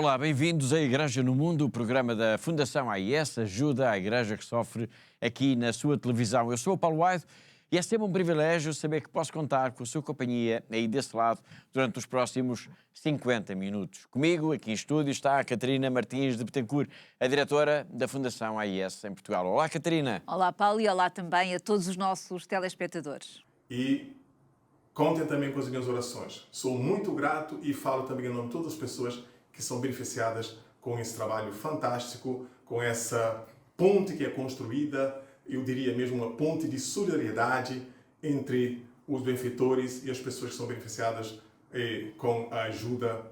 Olá, bem-vindos à Igreja no Mundo, o programa da Fundação AIS, ajuda à Igreja que sofre aqui na sua televisão. Eu sou o Paulo Aido e é sempre um privilégio saber que posso contar com a sua companhia aí desse lado durante os próximos 50 minutos. Comigo, aqui em estúdio, está a Catarina Martins de Betancourt, a diretora da Fundação AIS em Portugal. Olá, Catarina. Olá, Paulo, e olá também a todos os nossos telespectadores. E contem também com as minhas orações. Sou muito grato e falo também em nome de todas as pessoas que são beneficiadas com esse trabalho fantástico, com essa ponte que é construída, eu diria mesmo uma ponte de solidariedade entre os benfeitores e as pessoas que são beneficiadas com a ajuda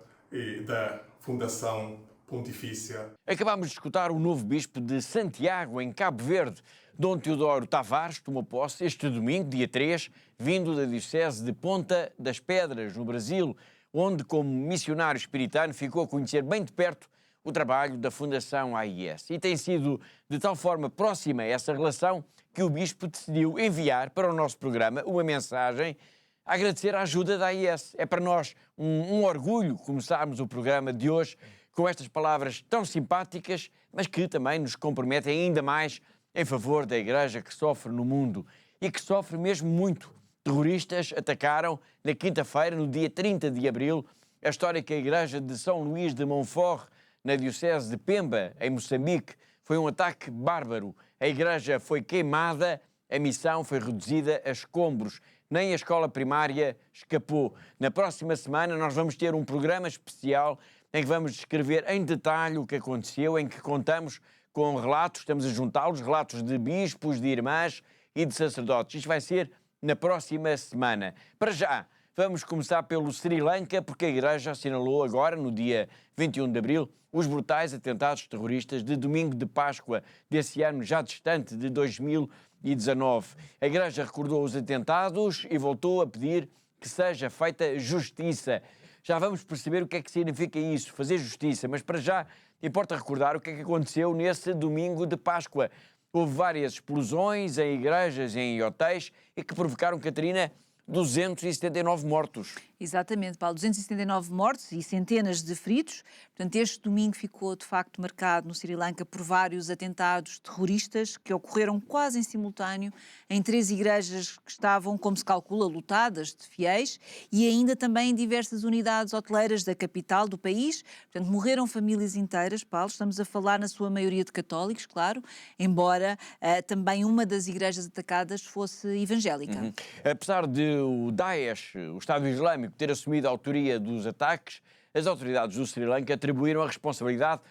da Fundação Pontifícia. Acabámos de escutar o novo bispo de Santiago, em Cabo Verde. Dom Teodoro Tavares tomou posse este domingo, dia 3, vindo da diocese de Ponta das Pedras, no Brasil, onde, como missionário espiritano, ficou a conhecer bem de perto o trabalho da Fundação AIS. E tem sido de tal forma próxima essa relação que o bispo decidiu enviar para o nosso programa uma mensagem a agradecer a ajuda da AIS. É para nós um orgulho começarmos o programa de hoje com estas palavras tão simpáticas, mas que também nos comprometem ainda mais em favor da Igreja que sofre no mundo e que sofre mesmo muito. Terroristas atacaram na quinta-feira, no dia 30 de abril, a histórica Igreja de São Luís de Monfort, na diocese de Pemba, em Moçambique. Foi um ataque bárbaro. A igreja foi queimada, a missão foi reduzida a escombros. Nem a escola primária escapou. Na próxima semana nós vamos ter um programa especial em que vamos descrever em detalhe o que aconteceu, em que contamos com relatos, estamos a juntá-los, relatos de bispos, de irmãs e de sacerdotes. Isto vai ser na próxima semana. Para já, vamos começar pelo Sri Lanka, porque a Igreja assinalou agora, no dia 21 de abril, os brutais atentados terroristas de domingo de Páscoa, desse ano já distante de 2019. A Igreja recordou os atentados e voltou a pedir que seja feita justiça. Já vamos perceber o que é que significa isso, fazer justiça, mas para já importa recordar o que é que aconteceu nesse domingo de Páscoa. Houve várias explosões em igrejas e em hotéis e que provocaram, Catarina, 279 mortos. Exatamente, Paulo, 279 mortos e centenas de feridos. Portanto, este domingo ficou de facto marcado no Sri Lanka por vários atentados terroristas que ocorreram quase em simultâneo em 3 igrejas que estavam, como se calcula, lotadas de fiéis e ainda também em diversas unidades hoteleiras da capital do país. Portanto, morreram famílias inteiras, Paulo, estamos a falar na sua maioria de católicos, claro, embora também uma das igrejas atacadas fosse evangélica. Apesar de o Daesh, o Estado Islâmico, ter assumido a autoria dos ataques, as autoridades do Sri Lanka atribuíram a responsabilidade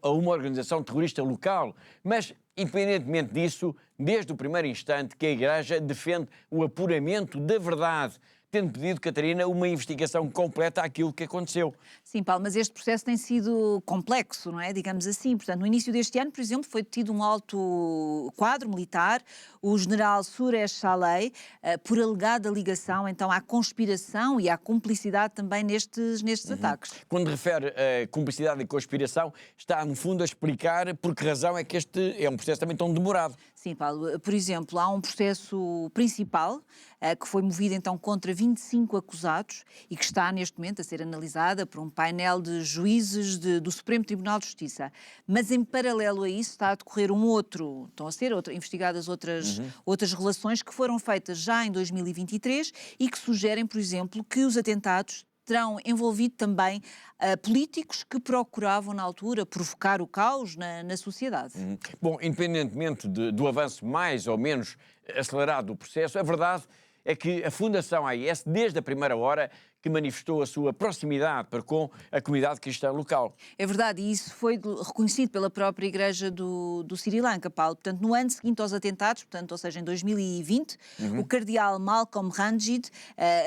a uma organização terrorista local. Mas, independentemente disso, desde o primeiro instante que a Igreja defende o apuramento da verdade, tendo pedido, Catarina, uma investigação completa àquilo que aconteceu. Sim, Paulo, mas este processo tem sido complexo, não é? Digamos assim. Portanto, no início deste ano, por exemplo, foi detido um alto quadro militar, o general Suresh Saleh, por alegada ligação, então, à conspiração e à cumplicidade também nestes ataques. Quando refere a cumplicidade e conspiração, está, no fundo, a explicar por que razão é que este é um processo também tão demorado. Sim, Paulo. Por exemplo, há um processo principal que foi movido então contra 25 acusados e que está neste momento a ser analisada por um painel de juízes do Supremo Tribunal de Justiça. Mas em paralelo a isso está a decorrer estão a ser investigadas outras relações que foram feitas já em 2023 e que sugerem, por exemplo, que os atentados terão envolvido também políticos que procuravam, na altura, provocar o caos na sociedade. Bom, independentemente do avanço mais ou menos acelerado do processo, a verdade é que a Fundação AIS, desde a primeira hora, que manifestou a sua proximidade para com a comunidade cristã local. É verdade, e isso foi reconhecido pela própria Igreja do Sri Lanka, Paulo. Portanto, no ano seguinte aos atentados, portanto, ou seja, em 2020, o cardeal Malcolm Ranjit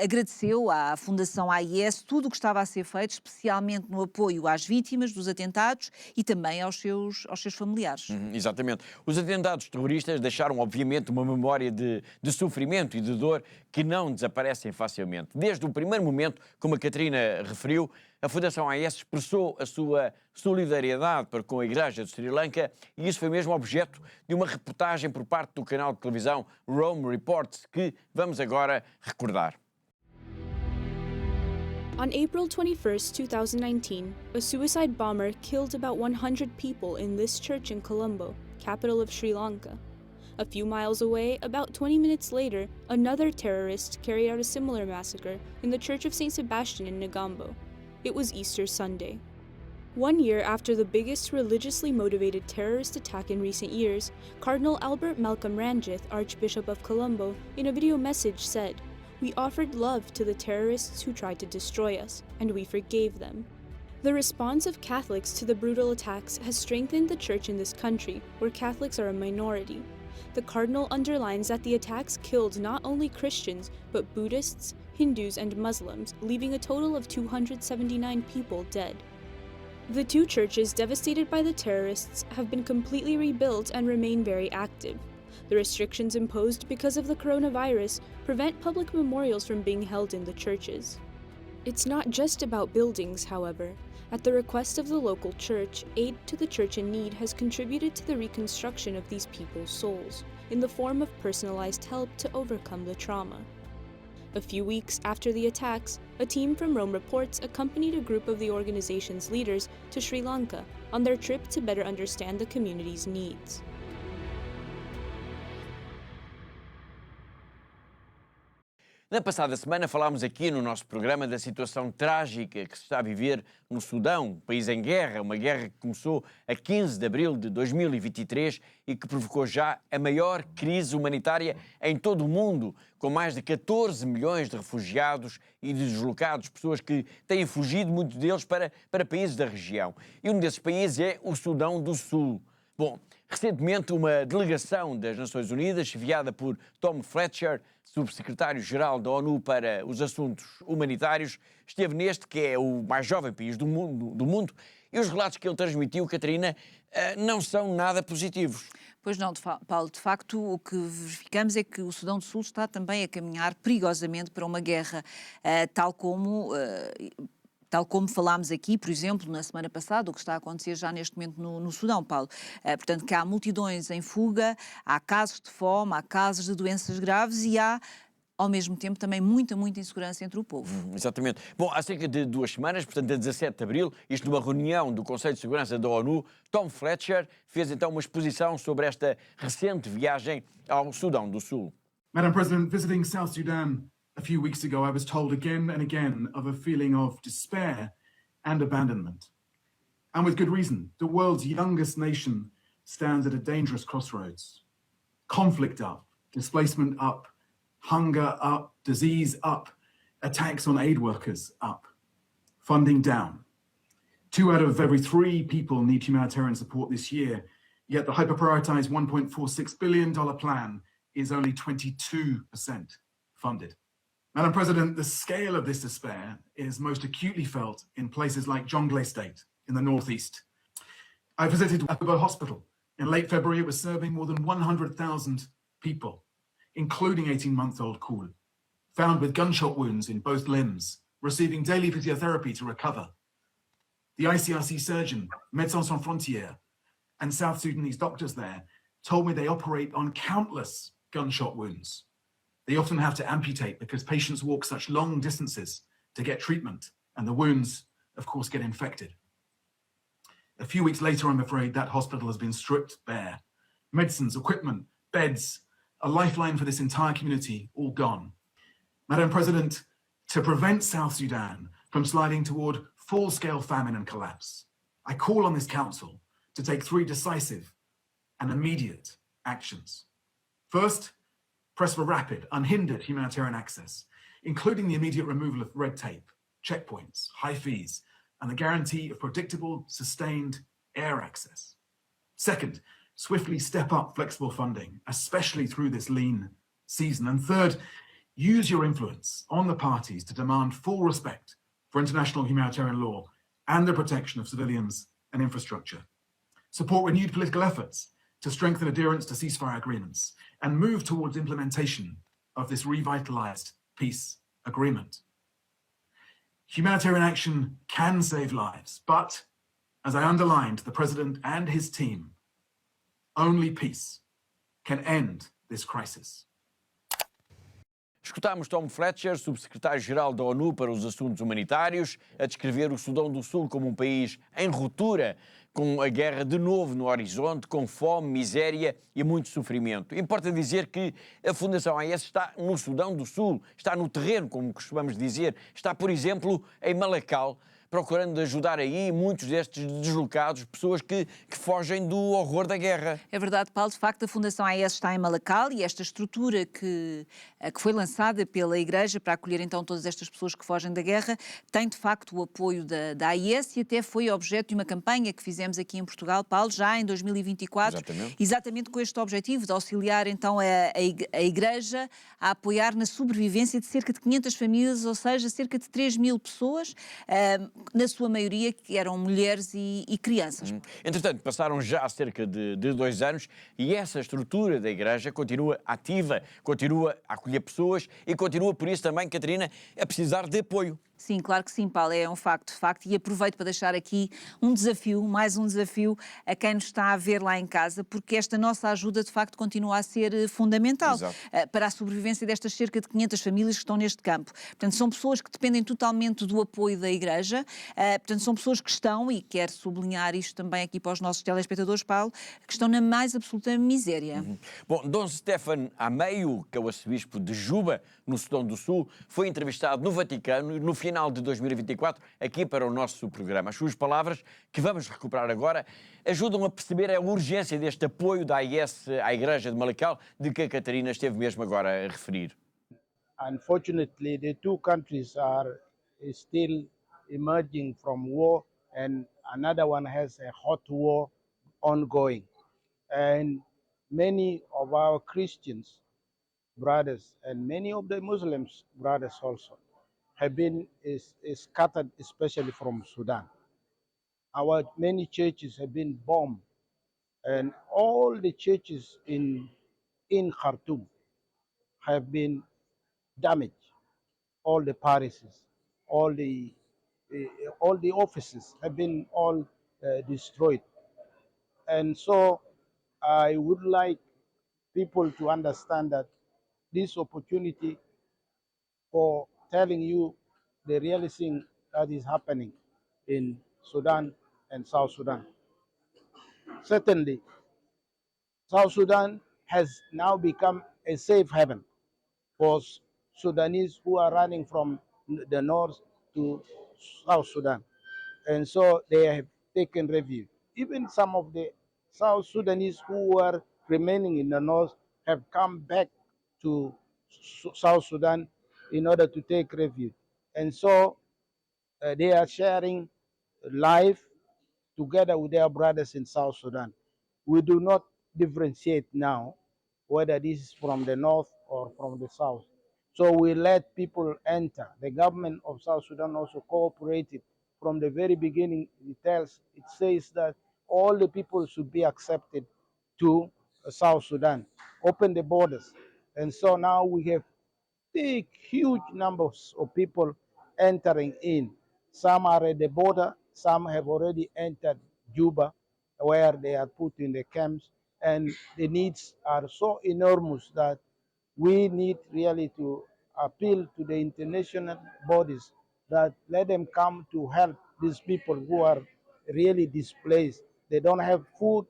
agradeceu à Fundação AIS tudo o que estava a ser feito, especialmente no apoio às vítimas dos atentados e também aos seus familiares. Exatamente. Os atentados terroristas deixaram, obviamente, uma memória de sofrimento e de dor que não desaparecem facilmente. Desde o primeiro momento, como a Catarina referiu, a Fundação AIS expressou a sua solidariedade para com a Igreja de Sri Lanka e isso foi mesmo objeto de uma reportagem por parte do canal de televisão Rome Reports, que vamos agora recordar. On April 21st, 2019, a suicide bomber killed about 100 people in this church in Colombo, capital of Sri Lanka. A few miles away, about 20 minutes later, another terrorist carried out a similar massacre in the Church of St. Sebastian in Negombo. It was Easter Sunday. 1 year after the biggest religiously motivated terrorist attack in recent years, Cardinal Albert Malcolm Ranjith, Archbishop of Colombo, in a video message said, "We offered love to the terrorists who tried to destroy us, and we forgave them." The response of Catholics to the brutal attacks has strengthened the church in this country, where Catholics are a minority. The Cardinal underlines that the attacks killed not only Christians, but Buddhists, Hindus, and Muslims, leaving a total of 279 people dead. The two churches devastated by the terrorists have been completely rebuilt and remain very active. The restrictions imposed because of the coronavirus prevent public memorials from being held in the churches. It's not just about buildings, however. At the request of the local church, aid to the church in need has contributed to the reconstruction of these people's souls, in the form of personalized help to overcome the trauma. A few weeks after the attacks, a team from Rome Reports accompanied a group of the organization's leaders to Sri Lanka on their trip to better understand the community's needs. Na passada semana falámos aqui no nosso programa da situação trágica que se está a viver no Sudão, país em guerra, uma guerra que começou a 15 de abril de 2023 e que provocou já a maior crise humanitária em todo o mundo, com mais de 14 milhões de refugiados e deslocados, pessoas que têm fugido, muitos deles, para países da região. E um desses países é o Sudão do Sul. Bom, recentemente uma delegação das Nações Unidas, enviada por Tom Fletcher, subsecretário-geral da ONU para os Assuntos Humanitários, esteve neste, que é o mais jovem país do mundo, e os relatos que ele transmitiu, Catarina, não são nada positivos. Pois não, Paulo, de facto o que verificamos é que o Sudão do Sul está também a caminhar perigosamente para uma guerra, tal como falámos aqui, por exemplo, na semana passada, o que está a acontecer já neste momento no Sudão, Paulo. Portanto, que há multidões em fuga, há casos de fome, há casos de doenças graves e há, ao mesmo tempo, também muita insegurança entre o povo. Exatamente. Bom, há cerca de 2 semanas, portanto, a 17 de abril, isto numa reunião do Conselho de Segurança da ONU, Tom Fletcher fez então uma exposição sobre esta recente viagem ao Sudão do Sul. Madam President, visiting South Sudan a few weeks ago, I was told again and again of a feeling of despair and abandonment. And with good reason. The world's youngest nation stands at a dangerous crossroads. Conflict up, displacement up, hunger up, disease up, attacks on aid workers up, funding down. 2 out of every 3 people need humanitarian support this year, yet the hyper-prioritized $1.46 billion plan is only 22% funded. Madam President, the scale of this despair is most acutely felt in places like Jonglei State in the northeast. I visited Akuba Hospital. In late February, it was serving more than 100,000 people, including 18-month-old Kul, found with gunshot wounds in both limbs, receiving daily physiotherapy to recover. The ICRC surgeon, Médecins Sans Frontières, and South Sudanese doctors there told me they operate on countless gunshot wounds. They often have to amputate because patients walk such long distances to get treatment, and the wounds, of course, get infected. A few weeks later, I'm afraid, that hospital has been stripped bare. Medicines, equipment, beds, a lifeline for this entire community, all gone. Madam President, to prevent South Sudan from sliding toward full-scale famine and collapse, I call on this council to take 3 decisive and immediate actions. First, press for rapid, unhindered humanitarian access, including the immediate removal of red tape, checkpoints, high fees, and the guarantee of predictable, sustained air access. Second, swiftly step up flexible funding, especially through this lean season. And third, use your influence on the parties to demand full respect for international humanitarian law and the protection of civilians and infrastructure. Support renewed political efforts to strengthen adherence to ceasefire agreements and move towards implementation of this revitalized peace agreement. Humanitarian action can save lives, but, as I underlined, the President and his team, only peace can end this crisis. Escutámos Tom Fletcher, subsecretário-geral da ONU para os Assuntos Humanitários, a descrever o Sudão do Sul como um país em ruptura, com a guerra de novo no horizonte, com fome, miséria e muito sofrimento. Importa dizer que a Fundação AES está no Sudão do Sul, está no terreno, como costumamos dizer, está, por exemplo, em Malakal, procurando ajudar aí muitos destes deslocados, pessoas que fogem do horror da guerra. É verdade, Paulo. De facto, a Fundação AES está em Malakal e esta estrutura que foi lançada pela Igreja para acolher então todas estas pessoas que fogem da guerra tem de facto o apoio da AES e até foi objeto de uma campanha que fizemos aqui em Portugal, Paulo, já em 2024, exatamente com este objetivo de auxiliar então a Igreja a apoiar na sobrevivência de cerca de 500 famílias, ou seja, cerca de 3.000 pessoas, na sua maioria que eram mulheres e crianças. Entretanto, passaram já cerca de 2 anos e essa estrutura da Igreja continua ativa, continua a acolher pessoas e continua, por isso também, Catarina, a precisar de apoio. Sim, claro que sim, Paulo, é um facto, de facto, e aproveito para deixar aqui um desafio, mais um desafio a quem nos está a ver lá em casa, porque esta nossa ajuda, de facto, continua a ser fundamental para a sobrevivência destas cerca de 500 famílias que estão neste campo. Portanto, são pessoas que dependem totalmente do apoio da Igreja, portanto, são pessoas que estão, e quero sublinhar isto também aqui para os nossos telespectadores, Paulo, que estão na mais absoluta miséria. Bom, Dom Stefan Ameio, que é o arcebispo de Juba, no Sudão do Sul, foi entrevistado no Vaticano no final de 2024, aqui para o nosso programa. As suas palavras, que vamos recuperar agora, ajudam a perceber a urgência deste apoio da AES à Igreja de Malakal, de que a Catarina esteve mesmo agora a referir. Unfortunately, the two countries are still emerging from war, and another one has a hot war ongoing. And many of our Christians brothers and many of the Muslims brothers also have been scattered, especially from Sudan. Our many churches have been bombed, and all the churches in Khartoum have been damaged. All the parishes, all the offices have been all destroyed. And so I would like people to understand that this opportunity for telling you the real thing that is happening in Sudan and South Sudan. Certainly, South Sudan has now become a safe haven for Sudanese who are running from the north to South Sudan. And so they have taken refuge. Even some of the South Sudanese who were remaining in the north have come back to South Sudan in order to take refuge. And so they are sharing life together with their brothers in South Sudan. We do not differentiate now whether this is from the north or from the south. So we let people enter. The government of South Sudan also cooperated from the very beginning. It says that all the people should be accepted to South Sudan. Open the borders. And so now we have big, huge numbers of people entering in. Some are at the border, some have already entered Juba, where they are put in the camps, and the needs are so enormous that we need really to appeal to the international bodies that let them come to help these people who are really displaced. They don't have food,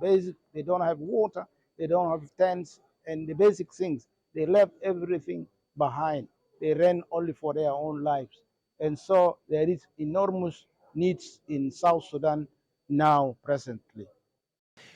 they don't have water, they don't have tents, and the basic things. They left everything behind. They ran only for their own lives. And so there is enormous needs in South Sudan now, presently.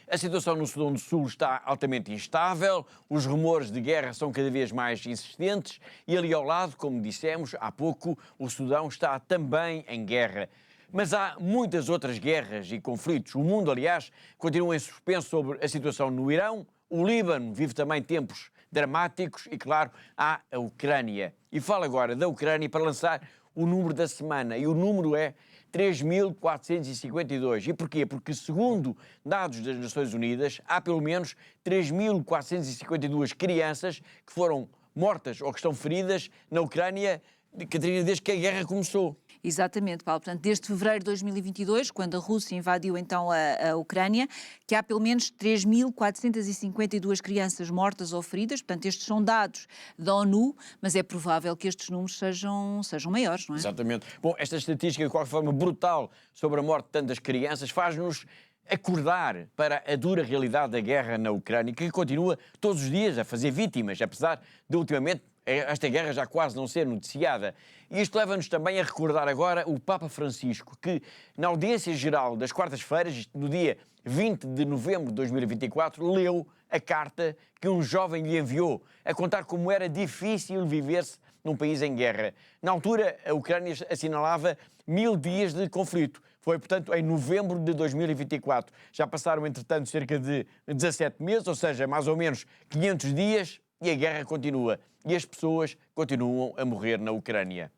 A situação no Sudão do Sul está altamente instável, os rumores de guerra são cada vez mais insistentes e ali ao lado, como dissemos há pouco, o Sudão está também em guerra. Mas há muitas outras guerras e conflitos. O mundo, aliás, continua em suspenso sobre a situação no Irão. O Líbano vive também tempos dramáticos e, claro, há a Ucrânia. E falo agora da Ucrânia para lançar o número da semana. E o número é 3.452. E porquê? Porque, segundo dados das Nações Unidas, há pelo menos 3.452 crianças que foram mortas ou que estão feridas na Ucrânia Catarina, desde que a guerra começou. Exatamente, Paulo. Portanto, desde fevereiro de 2022, quando a Rússia invadiu então a Ucrânia, que há pelo menos 3.452 crianças mortas ou feridas. Portanto, estes são dados da ONU, mas é provável que estes números sejam maiores, não é? Exatamente. Bom, esta estatística, de qualquer forma, brutal sobre a morte de tantas crianças, faz-nos acordar para a dura realidade da guerra na Ucrânia, que continua todos os dias a fazer vítimas, apesar de, ultimamente, esta guerra já quase não ser noticiada. E isto leva-nos também a recordar agora o Papa Francisco, que na audiência geral das quartas-feiras, no dia 20 de novembro de 2024, leu a carta que um jovem lhe enviou, a contar como era difícil viver-se num país em guerra. Na altura, a Ucrânia assinalava 1000 dias de conflito. Foi, portanto, em novembro de 2024. Já passaram, entretanto, cerca de 17 meses, ou seja, mais ou menos 500 dias, e a guerra continua. E as pessoas continuam a morrer na Ucrânia.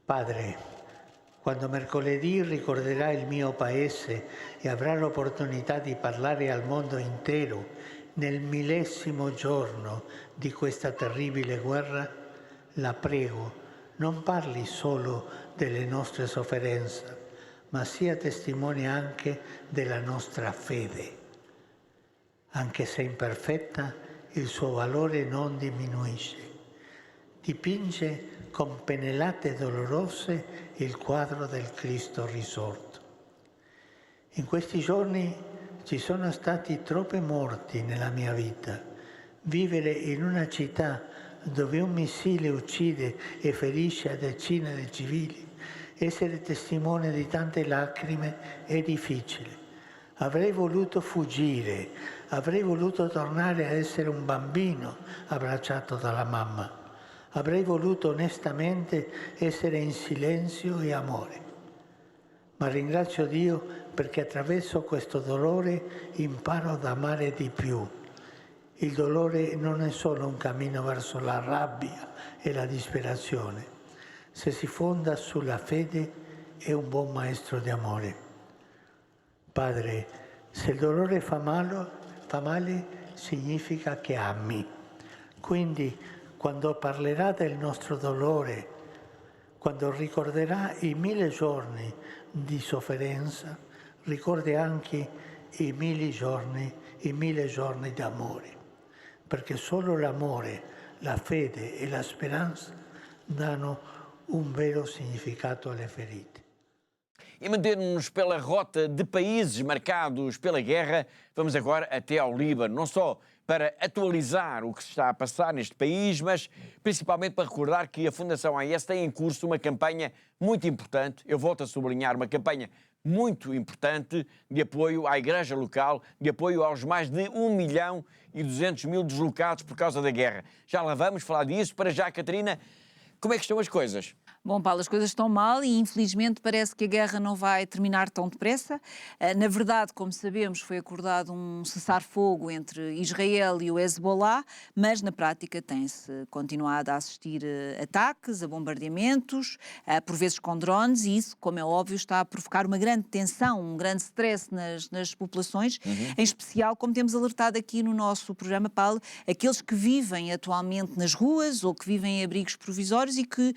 Padre, quando mercoledì ricorderà il mio paese e avrà l'opportunità di parlare al mondo intero nel 1000° giorno di questa terribile guerra, la prego, non parli solo delle nostre sofferenze, ma sia testimone anche della nostra fede. Anche se imperfetta, il suo valore non diminuisce. Dipinge con pennellate dolorose il quadro del Cristo risorto. In questi giorni ci sono stati troppi morti nella mia vita. Vivere in una città dove un missile uccide e ferisce a decine di civili, essere testimone di tante lacrime è difficile. Avrei voluto fuggire, avrei voluto tornare a essere un bambino abbracciato dalla mamma. Avrei voluto onestamente essere in silenzio e amore. Ma ringrazio Dio perché attraverso questo dolore imparo ad amare di più. Il dolore non è solo un cammino verso la rabbia e la disperazione. Se si fonda sulla fede è un buon maestro di amore. Padre, se il dolore fa male, significa che ami. Quindi, quando parlerà del nostro dolore, quando ricorderà i 1000 giorni di sofferenza, ricordi anche i 1000 giorni d'amore, perché solo l'amore, la fede e la speranza danno un vero significato alle ferite. E mantendo-nos pela rota de países marcados pela guerra, vamos agora até ao Líbano, não só para atualizar o que se está a passar neste país, mas principalmente para recordar que a Fundação AES tem em curso uma campanha muito importante, eu volto a sublinhar, uma campanha muito importante de apoio à igreja local, de apoio aos mais de 1.200.000 deslocados por causa da guerra. Já lá vamos falar disso. Para já, Catarina, como é que estão as coisas? Bom, Paulo, as coisas estão mal e infelizmente parece que a guerra não vai terminar tão depressa. Na verdade, como sabemos, foi acordado um cessar-fogo entre Israel e o Hezbollah, mas na prática tem-se continuado a assistir a ataques, a bombardeamentos, por vezes com drones, e isso, como é óbvio, está a provocar uma grande tensão, um grande stress nas populações, em especial, como temos alertado aqui no nosso programa, Paulo, aqueles que vivem atualmente nas ruas ou que vivem em abrigos provisórios e que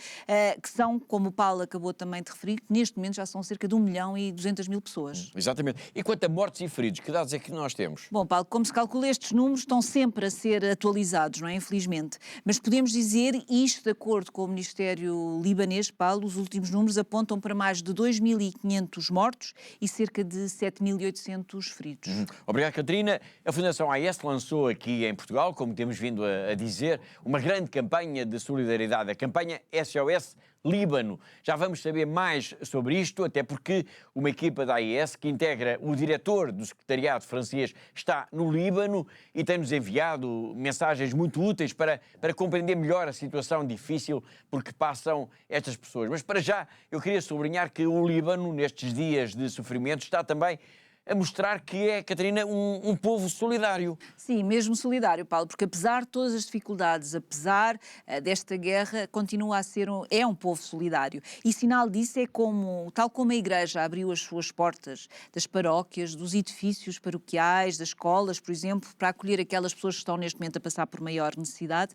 são, como o Paulo acabou também de referir, que neste momento já são cerca de 1.200.000 pessoas. Exatamente. E quanto a mortos e feridos, que dados é que nós temos? Bom, Paulo, como se calcula, estes números estão sempre a ser atualizados, não é? Infelizmente. Mas podemos dizer, isto de acordo com o Ministério libanês, Paulo, os últimos números apontam para mais de 2.500 mortos e cerca de 7.800 feridos. Obrigado, Catarina. A Fundação AES lançou aqui em Portugal, como temos vindo a dizer, uma grande campanha de solidariedade, a campanha SOS Líbano. Já vamos saber mais sobre isto, até porque uma equipa da AES, que integra o diretor do secretariado francês, está no Líbano e tem-nos enviado mensagens muito úteis para compreender melhor a situação difícil por que passam estas pessoas. Mas para já, eu queria sublinhar que o Líbano, nestes dias de sofrimento, está também a mostrar que é, Catarina, um povo solidário. Sim, mesmo solidário, Paulo, porque apesar de todas as dificuldades, apesar desta guerra, continua a ser é um povo solidário. E sinal disso é como, tal como a Igreja abriu as suas portas das paróquias, dos edifícios paroquiais, das escolas, por exemplo, para acolher aquelas pessoas que estão neste momento a passar por maior necessidade,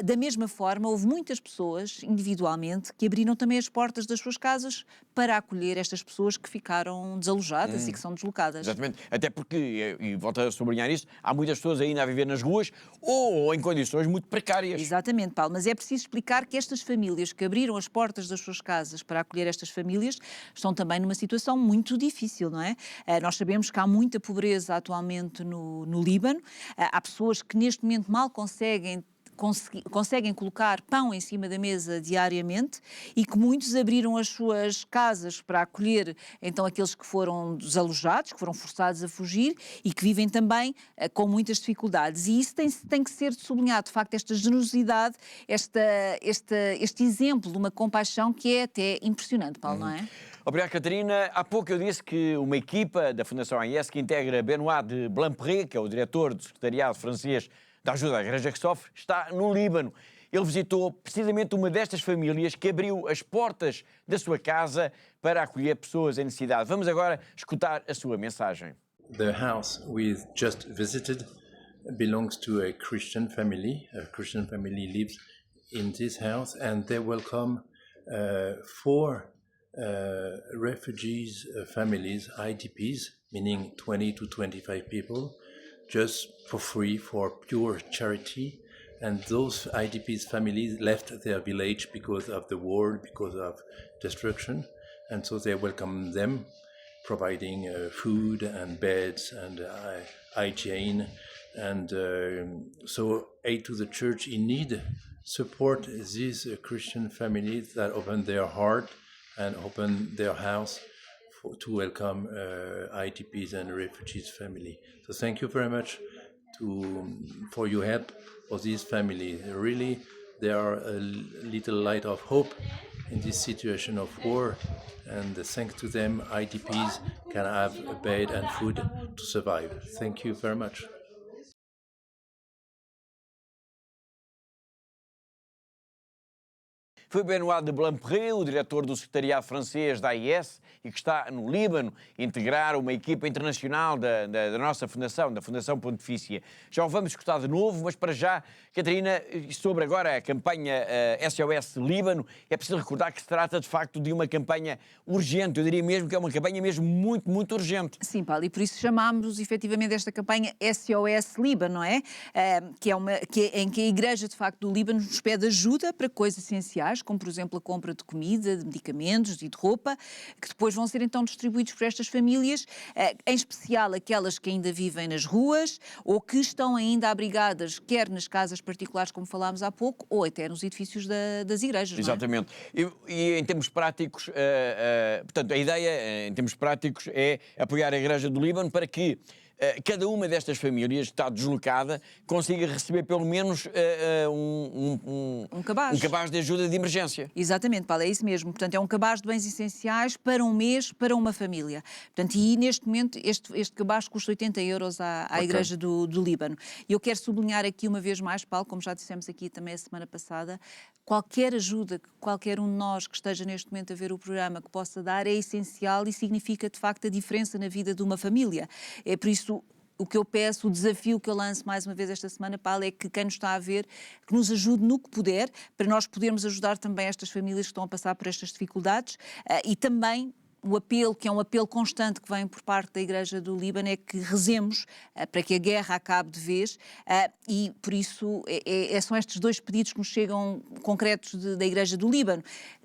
da mesma forma houve muitas pessoas, individualmente, que abriram também as portas das suas casas para acolher estas pessoas que ficaram desalojadas e que são deslocadas. Exatamente, até porque, e volto a sublinhar isso, há muitas pessoas ainda a viver nas ruas ou em condições muito precárias. Exatamente, Paulo, mas é preciso explicar que estas famílias que abriram as portas das suas casas para acolher estas famílias estão também numa situação muito difícil, não é? Nós sabemos que há muita pobreza atualmente no Líbano, há pessoas que neste momento mal conseguem colocar pão em cima da mesa diariamente e que muitos abriram as suas casas para acolher então aqueles que foram desalojados, que foram forçados a fugir e que vivem também com muitas dificuldades. E isso tem que ser sublinhado, de facto, esta generosidade, este exemplo de uma compaixão que é até impressionante, Paulo, não é? Obrigado, Catarina. Há pouco eu disse que uma equipa da Fundação AIS, que integra Benoît de Blampre, que é o diretor do secretariado francês da ajuda à Igreja que sofre, está no Líbano. Ele visitou precisamente uma destas famílias que abriu as portas da sua casa para acolher pessoas em necessidade. Vamos agora escutar a sua mensagem. The house we just visited belongs to a Christian family. A Christian family lives in this house, and they welcome 4 refugees families, IDPs, meaning 20 to 25 people, just for free, for pure charity. And those IDPs families left their village because of the war, because of destruction, and so they welcome them, providing food and beds and hygiene, and so aid to the church in need, support these Christian families that open their heart and open their house to welcome IDPs and refugees family. So thank you very much for your help for these families. Really, they are a little light of hope in this situation of war, and thanks to them, IDPs can have a bed and food to survive. Thank you very much. Foi Benoît de Blampre, o diretor do secretariado francês da AIS, e que está no Líbano, integrar uma equipa internacional da nossa fundação, da Fundação Pontifícia. Já o vamos escutar de novo, mas para já, Catarina, sobre agora a campanha SOS Líbano, é preciso recordar que se trata de facto de uma campanha urgente, eu diria mesmo que é uma campanha mesmo muito, muito urgente. Sim, Paulo, e por isso chamámos efetivamente esta campanha SOS Líbano, não é? Em que a Igreja de facto do Líbano nos pede ajuda para coisas essenciais, como por exemplo a compra de comida, de medicamentos e de roupa, que depois vão ser então distribuídos por estas famílias, em especial aquelas que ainda vivem nas ruas ou que estão ainda abrigadas, quer nas casas particulares, como falámos há pouco, ou até nos edifícios das igrejas. Exatamente. Não é? E em termos práticos, portanto, a ideia em termos práticos é apoiar a Igreja do Líbano para que cada uma destas famílias que está deslocada consiga receber pelo menos um cabaz de ajuda de emergência. Exatamente, Paulo, é isso mesmo. Portanto, é um cabaz de bens essenciais para um mês, para uma família. Portanto, e neste momento este cabaz custa 80 euros à Igreja do Líbano. E eu quero sublinhar aqui uma vez mais, Paulo, como já dissemos aqui também a semana passada, qualquer ajuda que qualquer um de nós que esteja neste momento a ver o programa que possa dar é essencial e significa de facto a diferença na vida de uma família. É por isso o que eu peço, o desafio que eu lanço mais uma vez esta semana, Paulo, é que quem nos está a ver, que nos ajude no que puder, para nós podermos ajudar também estas famílias que estão a passar por estas dificuldades e também o apelo, que é um apelo constante que vem por parte da Igreja do Líbano, é que rezemos para que a guerra acabe de vez e, por isso, são estes 2 pedidos que nos chegam concretos da Igreja do Líbano.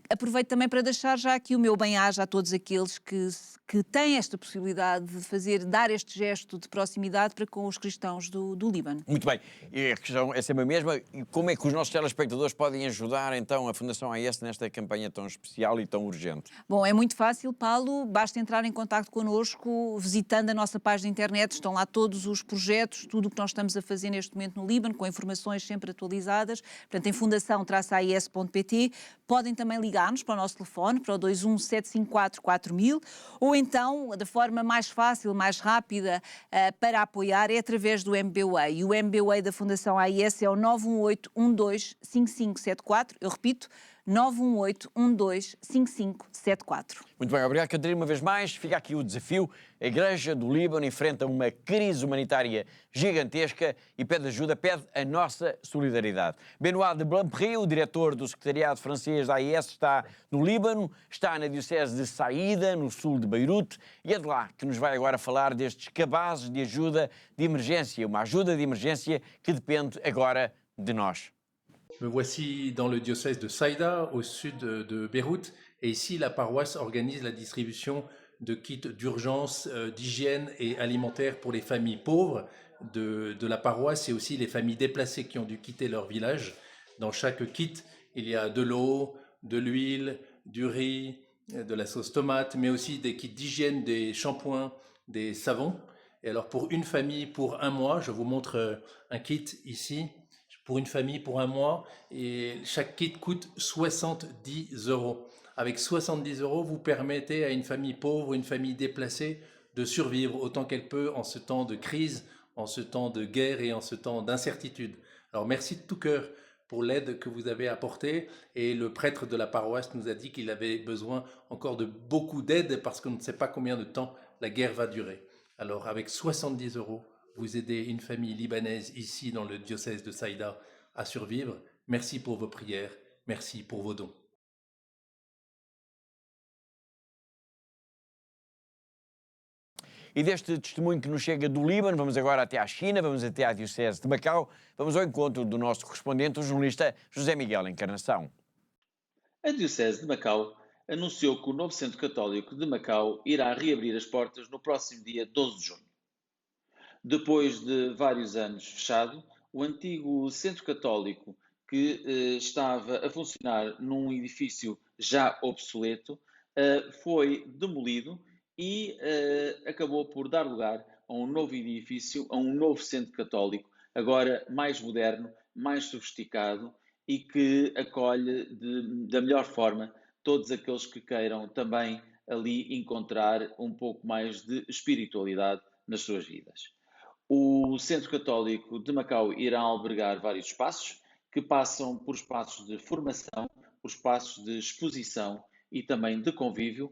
Aproveito também para deixar já aqui o meu bem-aja a todos aqueles que têm esta possibilidade de dar este gesto de proximidade para com os cristãos do Líbano. Muito bem. E a questão é sempre a mesma. Como é que os nossos telespectadores podem ajudar, então, a Fundação AIS nesta campanha tão especial e tão urgente? Bom, é muito fácil, Paulo. Basta entrar em contacto connosco, visitando a nossa página de internet. Estão lá todos os projetos, tudo o que nós estamos a fazer neste momento no Líbano, com informações sempre atualizadas. Portanto, em fundação-ais.pt. Podem também ligar ligar-nos para o nosso telefone, para o 217544000, ou então, da forma mais fácil, mais rápida, para apoiar, é através do MBWay. E o MBWay da Fundação AIS é o 918-125574. Eu repito, 918-125574. Muito bem, obrigado, Catarina. Uma vez mais, fica aqui o desafio. A Igreja do Líbano enfrenta uma crise humanitária gigantesca e pede ajuda, pede a nossa solidariedade. Benoit de Blampry, o diretor do secretariado francês da AIS, está no Líbano, está na diocese de Saïda, no sul de Beirute, e é de lá que nos vai agora falar destes cabazes de ajuda de emergência, uma ajuda de emergência que depende agora de nós. Me voici dans le diocèse de Saïda, au sud de Beyrouth, et ici la paroisse organise la distribution de kits d'urgence, d'hygiène et alimentaire pour les familles pauvres de la paroisse et aussi les familles déplacées qui ont dû quitter leur village. Dans chaque kit, il y a de l'eau, de l'huile, du riz, de la sauce tomate, mais aussi des kits d'hygiène, des shampoings, des savons. Et alors pour une famille, pour un mois, je vous montre un kit ici, pour une famille pour un mois, et chaque kit coûte 70 €. Avec 70 €, vous permettez à une famille pauvre, une famille déplacée, de survivre autant qu'elle peut en ce temps de crise, en ce temps de guerre et en ce temps d'incertitude. Alors merci de tout cœur pour l'aide que vous avez apportée, et le prêtre de la paroisse nous a dit qu'il avait besoin encore de beaucoup d'aide parce qu'on ne sait pas combien de temps la guerre va durer. Alors avec 70 €, vous aidez une famille libanaise ici dans le diocèse de Saïda à survivre. Merci pour vos prières, merci pour vos dons. E deste testemunho que nos chega do Líbano, vamos agora até à China, vamos até à diocese de Macau, vamos ao encontro do nosso correspondente, o jornalista José Miguel Encarnação. A diocese de Macau anunciou que o novo Centro Católico de Macau irá reabrir as portas no próximo dia 12 de junho. Depois de vários anos fechado, o antigo Centro Católico, que estava a funcionar num edifício já obsoleto, foi demolido e acabou por dar lugar a um novo edifício, a um novo Centro Católico, agora mais moderno, mais sofisticado e que acolhe da melhor forma todos aqueles que queiram também ali encontrar um pouco mais de espiritualidade nas suas vidas. O Centro Católico de Macau irá albergar vários espaços que passam por espaços de formação, por espaços de exposição e também de convívio,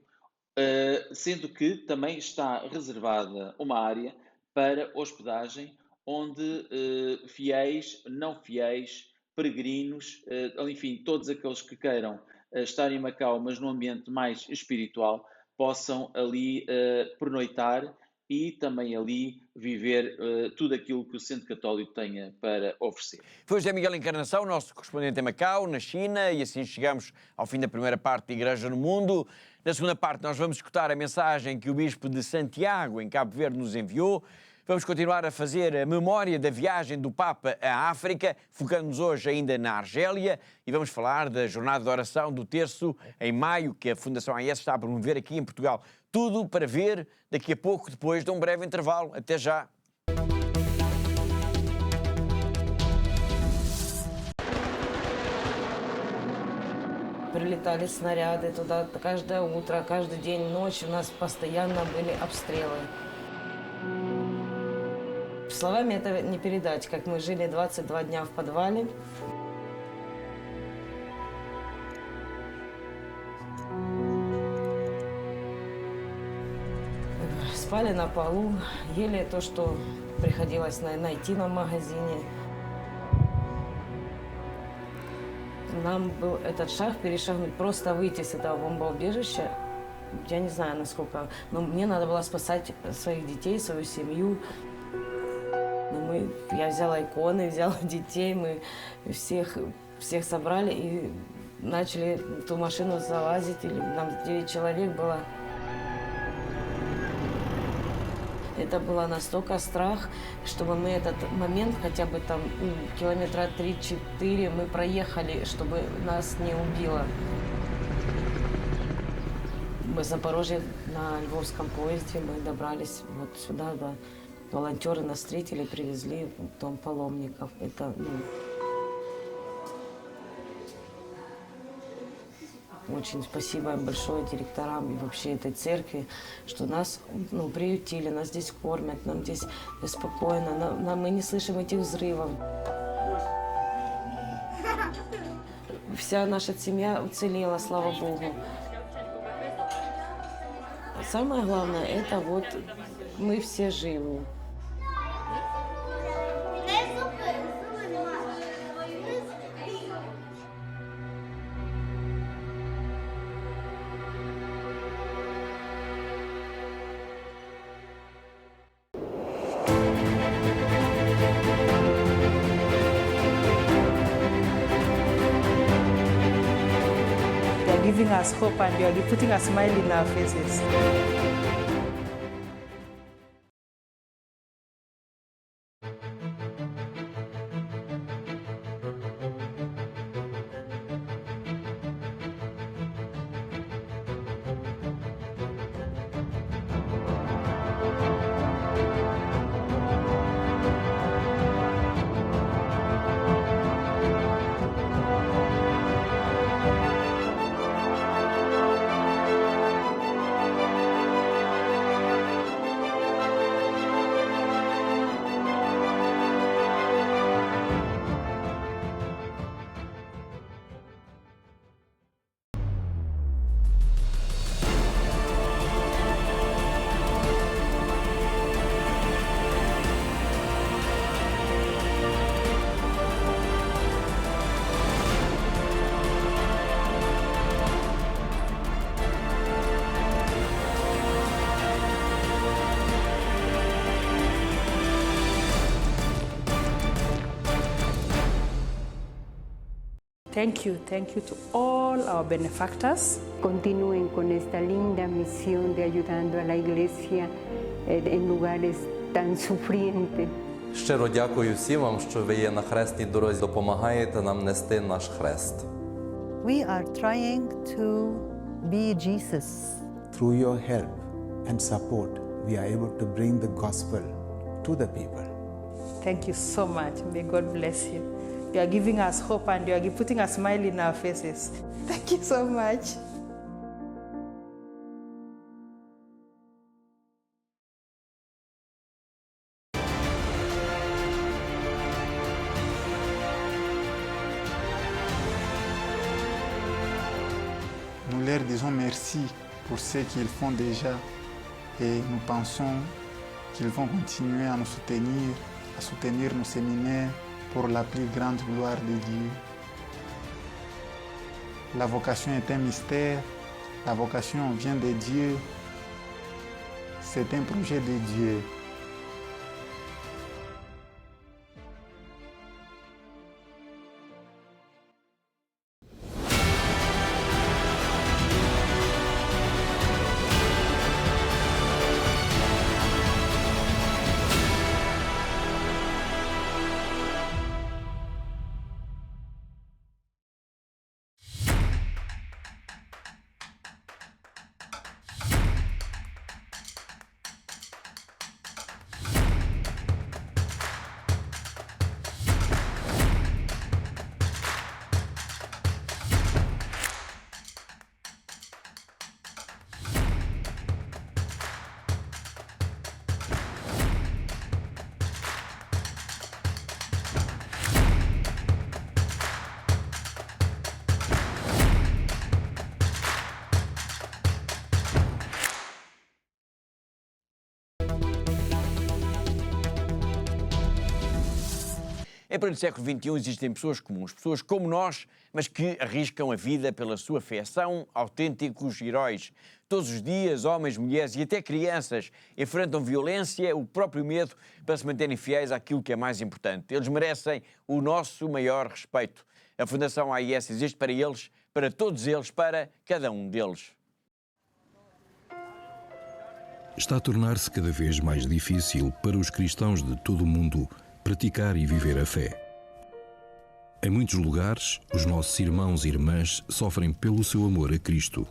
sendo que também está reservada uma área para hospedagem onde fiéis, não fiéis, peregrinos, enfim, todos aqueles que queiram estar em Macau, mas num ambiente mais espiritual, possam ali pernoitar e também ali viver tudo aquilo que o Centro Católico tenha para oferecer. Foi José Miguel Encarnação, nosso correspondente em Macau, na China, e assim chegamos ao fim da primeira parte da Igreja no Mundo. Na segunda parte nós vamos escutar a mensagem que o Bispo de Santiago, em Cabo Verde, nos enviou. Vamos continuar a fazer a memória da viagem do Papa à África, focando-nos hoje ainda na Argélia, e vamos falar da jornada de oração do terço em maio, que a Fundação AIS está a promover aqui em Portugal. Tudo para ver daqui a pouco, depois de um breve intervalo. Até já! Прилетали снаряды туда каждое утро, каждый день, ночь. У нас постоянно были обстрелы. Словами это не передать, как мы жили 22 дня в подвале. Спали на полу, ели то, что приходилось найти на магазине. Нам был этот шаг перешагнуть, просто выйти с этого бомбоубежища. Я не знаю, насколько, но мне надо было спасать своих детей, свою семью. Я взяла иконы, взяла детей, мы всех собрали и начали в ту машину залазить. Нам 9 человек было. Это было настолько страх, чтобы мы этот момент, хотя бы там километра 3-4 мы проехали, чтобы нас не убило. Мы в Запорожье на Львовском поезде, мы добрались вот сюда, да. Волонтеры нас встретили, привезли в дом паломников. Это, Очень спасибо большое директорам и вообще этой церкви, что нас приютили, нас здесь кормят, нам здесь спокойно, мы не слышим этих взрывов. Вся наша семья уцелела, слава Богу. Самое главное, это вот мы все живы. Giving us hope and you are putting a smile in our faces. Thank you to all our benefactors. Continúen con esta linda misión de ayudando a la iglesia en lugares tan sufrientes. Щиро дякую всім вам, що ви є на хресній дорозі, допомагаєте нам нести наш хрест. We are trying to be Jesus. Through your help and support, we are able to bring the gospel to the people. Thank you so much. May God bless you. You are giving us hope and you are putting a smile in our faces. Thank you so much. Nous leur disons merci pour ce qu'ils font déjà et nous pensons qu'ils vont continuer à nous soutenir, à soutenir nos séminaires pour la plus grande gloire de Dieu. La vocation est un mystère, la vocation vient de Dieu, c'est un projet de Dieu. Em pleno século XXI existem pessoas comuns, pessoas como nós, mas que arriscam a vida pela sua fé. São autênticos heróis. Todos os dias, homens, mulheres e até crianças enfrentam violência, o próprio medo, para se manterem fiéis àquilo que é mais importante. Eles merecem o nosso maior respeito. A Fundação AIS existe para eles, para todos eles, para cada um deles. Está a tornar-se cada vez mais difícil para os cristãos de todo o mundo praticar e viver a fé. Em muitos lugares, os nossos irmãos e irmãs sofrem pelo seu amor a Cristo.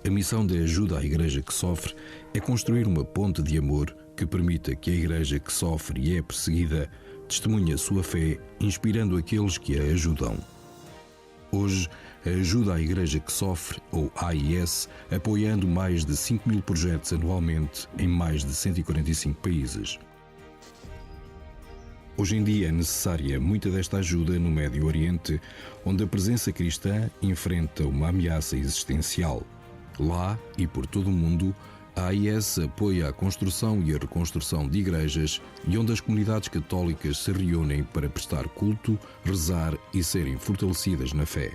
A missão de ajuda à Igreja que sofre é construir uma ponte de amor que permita que a Igreja que sofre e é perseguida testemunhe a sua fé, inspirando aqueles que a ajudam. Hoje, a ajuda à Igreja que Sofre, ou AIS, apoiando mais de 5 mil projetos anualmente em mais de 145 países. Hoje em dia é necessária muita desta ajuda no Médio Oriente, onde a presença cristã enfrenta uma ameaça existencial. Lá e por todo o mundo, a AIS apoia a construção e a reconstrução de igrejas e onde as comunidades católicas se reúnem para prestar culto, rezar e serem fortalecidas na fé.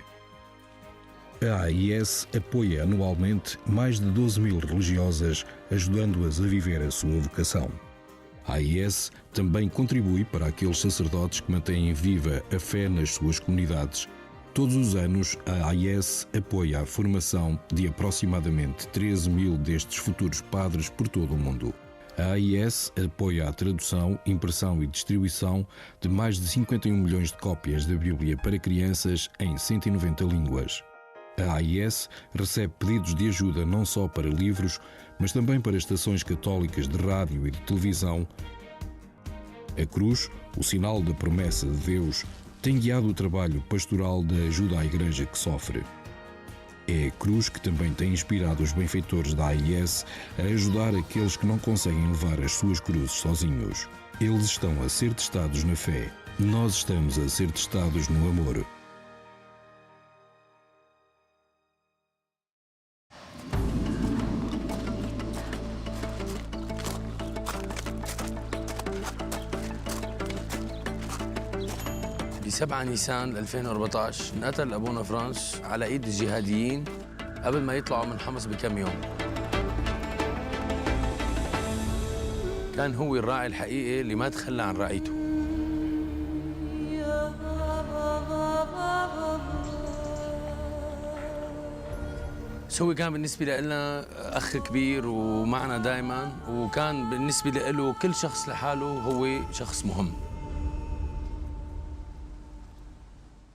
A AIS apoia anualmente mais de 12 mil religiosas, ajudando-as a viver a sua vocação. A AIS também contribui para aqueles sacerdotes que mantêm viva a fé nas suas comunidades. Todos os anos, a AIS apoia a formação de aproximadamente 13 mil destes futuros padres por todo o mundo. A AIS apoia a tradução, impressão e distribuição de mais de 51 milhões de cópias da Bíblia para crianças em 190 línguas. A AIS recebe pedidos de ajuda não só para livros, mas também para estações católicas de rádio e de televisão. A cruz, o sinal da promessa de Deus, tem guiado o trabalho pastoral da ajuda à Igreja que Sofre. É a cruz que também tem inspirado os benfeitores da AIS a ajudar aqueles que não conseguem levar as suas cruzes sozinhos. Eles estão a ser testados na fé. Nós estamos a ser testados no amor. ب 7 نيسان 2014 انقتل ابونا فرانس على ايد الجهاديين قبل ما يطلعوا من حمص بكم يوم. كان هو الراعي الحقيقي اللي ما تخلى عن رعيته. هو كان بالنسبة لنا أخ كبير ومعنا دائما، وكان بالنسبة له كل شخص لحاله هو شخص مهم.